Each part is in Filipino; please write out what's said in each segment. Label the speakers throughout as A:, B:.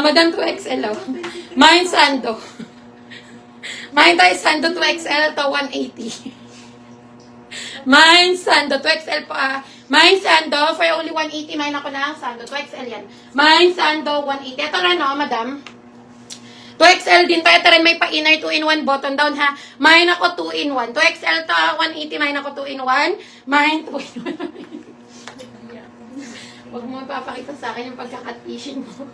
A: Madam 2XL, oh. Mine Sando. Mine tayo Sando 2XL to 180. Mine Sando 2XL po, Mine Sando, for only 180, mine ako na ang Sando. 2XL yan. Mine Sando, 180. Ito rin, no, madam. 2XL din to. Ito rin, may pa-inner 2-in-1 button down, ha. Mine ako 2-in-1. 2XL to, 180. Mine ako 2-in-1. Mine 2-in-1. Huwag mo papakita sa akin yung pagkakat-fishing mo.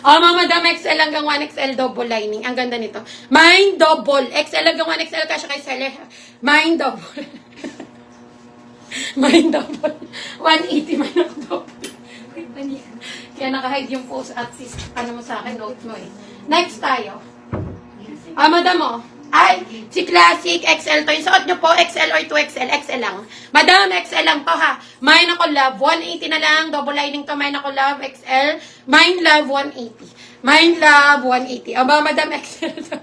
A: Mga madam, XL hanggang 1XL double lining. Ang ganda nito. Mine double. XL hanggang 1XL kasya kay seller. Mine double. Mine double. 180, mine ako double. Kaya naka-hide yung post at sis, ano mo sa akin, note mo eh. Next tayo. Madam mo. Ay, si Classic XL to. Yung suot nyo po, XL or 2XL, XL lang. Madam, XL lang to ha. Mine ako love, 180 na lang. Double lining to, mine ako love, XL. Mine love, 180. Mine love, 180. Mga Madam XL to.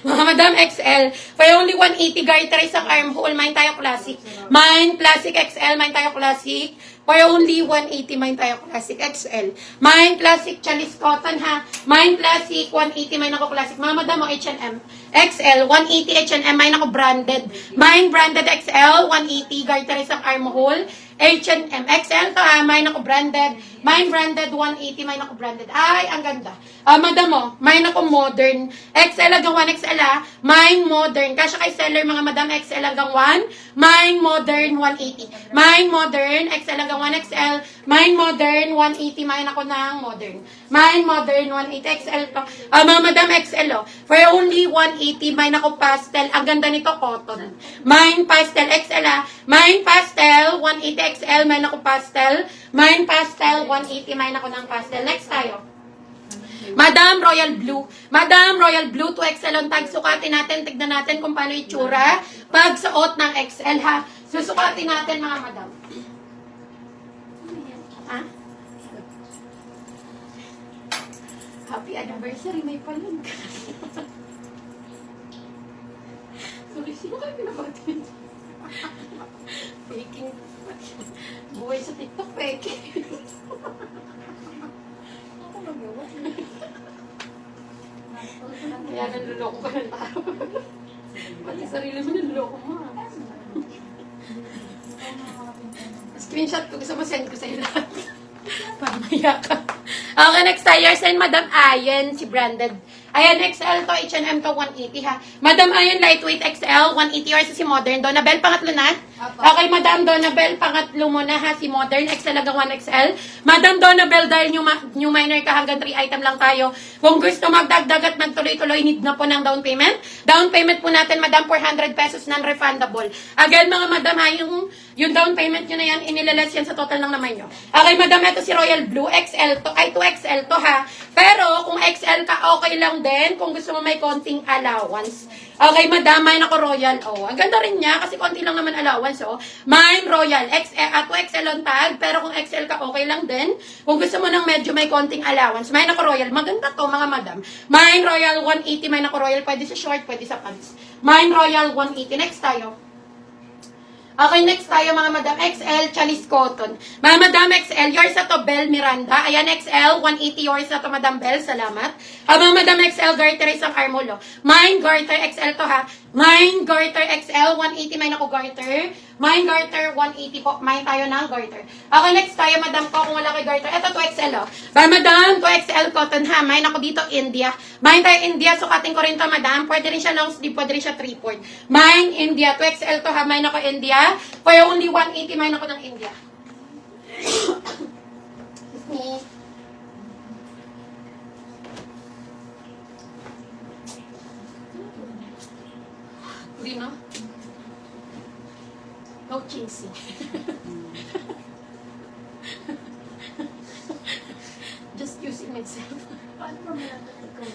A: Mga Madam XL. For only 180, garter isang armhole. Mine tayo Classic. Mine Classic XL, mine tayo Classic. For only 180, mine tayo Classic XL. Mine Classic Chalice Cotton ha. Mine Classic 180, mine ako Classic. Mga Madam mo, H&M. XL, 180 H&M, mine ako branded. Mine branded XL, 180, garter isang armhole. H&M, XL to ha, mine ako branded. Mine branded, 180, mine ako branded. Ay, ang ganda. Madam mo, mine ako modern. XL hanggang 1XL ha. Mine modern. Kasya kay seller, mga Madam, XL hanggang 1. Mine modern, 180. Mine modern, XL hanggang 1XL. Mine modern, 180. Mine ako ng modern. Mine modern, 180. XL to. Mga Madam, XL oh. For only 180, mine ako pastel. Ang ganda nito, cotton. Mine pastel, XL ha. Mine pastel, 180 XL. Mine ako pastel. Mine pastel, 180. Mine ako ng pastel. Next tayo. Madam Royal Blue. Madam Royal Blue, 2XL on tag. Sukatin natin, tignan natin kung paano itsura pag suot ng XL ha. Susukatin natin mga madam. Ha? Happy anniversary, may palig. Sorry, sino kayo pinabati? Faking. Buhay sa TikTok, faking. Ako nagawa. Kaya nanluloko ka ng tao. Pati sarili mo nanluloko mo. Screenshot ko. Gusto mo send ko sa'yo lahat. Pamaya ka. Okay, next tayo. Send Madam Ayen, si branded. Ayan, XL to, H&M to, 180 ha. Madam Ayen, lightweight XL, 180 or si Modern. Donabel, pangatlo na? Okay, Madam Donabel, pangatlo mo na ha, si Modern, XL hanggang 1XL. Madam Donabel, dahil new minor ka, hanggang 3 item lang tayo. Kung gusto magdagdag at magtuloy-tuloy, need na po ng down payment. Down payment po natin, Madam, 400 pesos, non-refundable. Again, mga Madam ha, yung down payment nyo na yan, inilalas yan sa total ng naman nyo. Okay, Madam, ito si Royal Blue, XL to, ay 2XL to ha. Pero, kung XL ka, okay lang din kung gusto mo may konting allowance. Okay, Madam, mine ako Royal. Oh, ang ganda rin niya kasi konti lang naman allowance. Oh. Mine Royal, 2XL on tag, pero kung XL ka, okay lang din. Kung gusto mo ng medyo may konting allowance, mine ako Royal. Maganda to, mga Madam. Mine Royal 180, mine ako Royal. Pwede sa short, pwede sa pants. Mine Royal 180. Next tayo. Okay, next tayo mga Madam XL, Chalice Cotton. Mga Madam XL, yours na to, Bell Miranda. Ayan, XL, 180 yours na to, Madam Bell. Salamat. Mga Madam XL, garter isang armolo. Mine garter XL to ha. Mine garter XL, 180. Mine ako garter. Mine garter, 180 po. Mine tayo ng garter. Okay, next tayo, Madam ko, kung wala kay garter. Ito, 2XL oh. Mga Madam, 2XL cotton ha. Mine ako dito, India. Mine tayo, India. Sukatin ko rin to, Madam. Pwede rin siya long sleeve, pwede rin siya 3/4. Mine, India. 2XL to ha. Mine ako, India. For only 180, mine ako ng India. Excuse me. Hindi, no? No chasing. Just using myself.
B: Paano mo malalaman ikaw?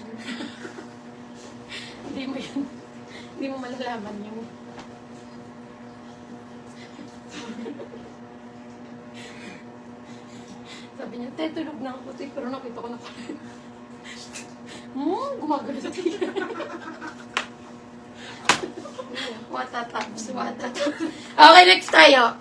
A: Hindi mo yun. Hindi mo malalaman yung sabi niya, te, tulog na ako, pero nakita ko na pala. Gumagano sa tingin. Watataps. Okay, next tayo.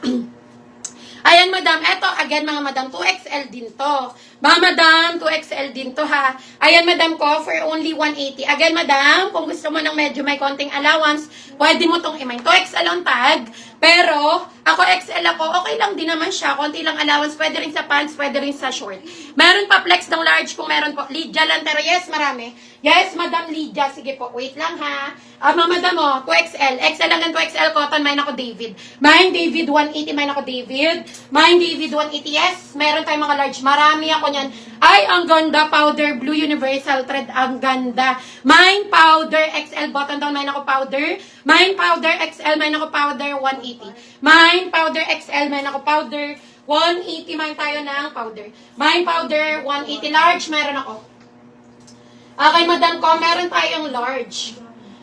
A: Ayan, Madam. Eto, again, mga Madam, 2XL din to. Madam, 2XL din to ha. Ayan, madam ko, for only 180. Again, madam, kung gusto mo ng medyo may konting allowance, pwede mo tong imain. 2XL ang tag, pero ako XL ako, okay lang din naman siya. Konti lang allowance, pwede rin sa pants, pwede rin sa short. Meron pa flex ng large kung meron po. Lydia Lantero, yes, marami. Yes, Madam Lydia, sige po, wait lang ha. Madam mo, 2XL. XL lang ng 2XL cotton, may ako David. May David 180, may ako David. May David 180, yes. Meron tayong mga large, marami ako niyan. Ay, ang ganda, powder blue universal thread, ang ganda. Mine powder XL button down, may ako powder. Mine powder XL, may ako powder 180. Mine powder XL, may ako powder 180, mine tayo ng powder. Mine powder 180 large, meron ako. Okay, madam ko, meron tayong large.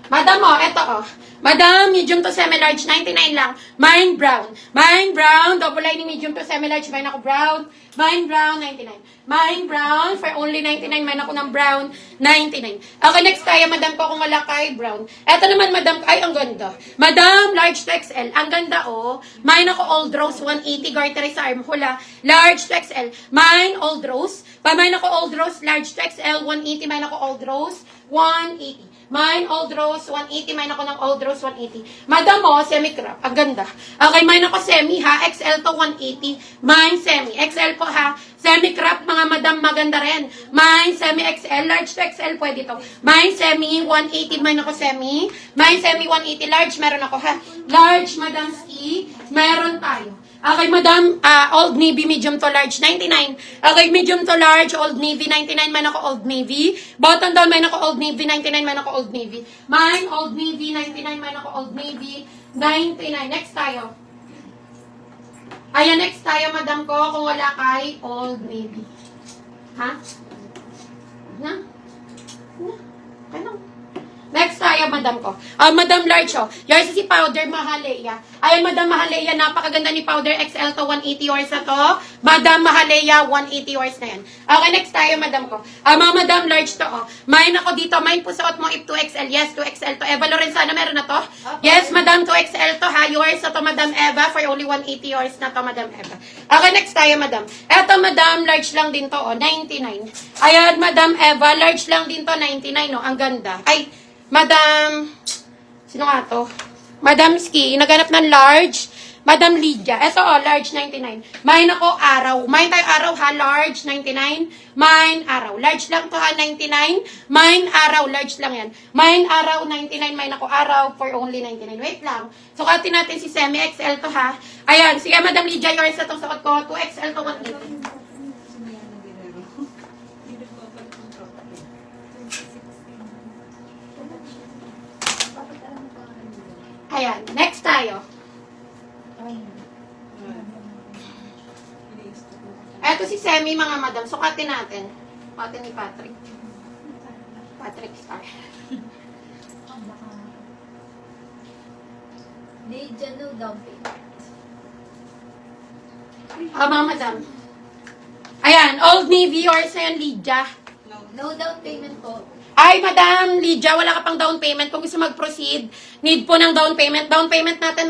A: Madam mo, eto Madam, medium to semi-large, 99 lang. Mine brown. Mine brown, double lining medium to semi-large, mine ako brown. Mine brown, 99. Mine brown, for only 99, mine ako ng brown, 99. Okay, next tayo, madam ko, kung wala kay brown. Eto naman, madam, ay, ang ganda. Madam, large to XL. Ang ganda, Mine ako old rose, 180, garter sa arm, hula. Large to XL. Mine, old rose. Mine ako old rose, large to XL, 180, mine ako old rose, 180. Mine, old rose, 180. Mine ako ng old rose, 180. Madam mo, semi-crop. Ang ganda. Okay, mine ako semi, ha? XL to 180. Mine, semi. XL po, ha? Semi-crop, mga madam, maganda rin. Mine, semi-XL. Large to XL, pwede to. Mine, semi, 180. Mine ako semi. Mine, semi, 180. Large, meron ako, ha? Large, madam ski. Meron tayo. Okay, madam, Old Navy, medium to large, 99. Okay, medium to large, Old Navy, 99. Man ako Old Navy. Bottom down, man ako Old Navy, 99. Man ako Old Navy. Mine, Old Navy, 99. Man ako Old Navy, 99. Next tayo. Ayan, next tayo, madam ko, kung wala kay Old Navy. Ha? Ano? Next tayo, madam ko. Madam large, Yours si Powder Mahaleya. Ayan, Madam Mahaleya, napakaganda ni Powder XL to 180 yours na to. Madam Mahaleya, 180 yours na yan. Okay, next tayo, madam ko. Madam large to, Mine ako dito. Mine po suot mo if 2XL. Yes, 2XL to. Eva Lorenzana, meron na to? Okay. Yes, madam, 2XL to, ha? Yours na to, Madam Eva, for only 180 yours na to, Madam Eva. Okay, next tayo, madam. Eto, madam, large lang din to, 99. Ayan, Madam Eva, large lang din to, 99, Ang ganda. Ay, Madam, sino nga to? Madam Ski, naganap ng large. Madam Lydia, eto large 99. Mine ako araw. Mine tayo araw ha, large 99. Mine araw. Large lang to ha, 99. Mine araw, large lang yan. Mine araw 99, mine ako araw for only 99. Wait lang. Sukatin natin si Semi XL to ha. Ayan, sige Madam Lydia, yours na itong sukat ko. 2XL to 180. Ayan, next tayo. Eto si Semi, mga madam. Sukatin natin. Sukatin ni Patrick. Patrick Star.
B: Lydia, no down payment.
A: Mga madam. Ayan, Old Navy, yours na yan, Lydia.
B: No down payment po.
A: Ay, Madam Lydia, wala ka pang down payment. Kung gusto mag-proceed, need po ng down payment. Down payment natin,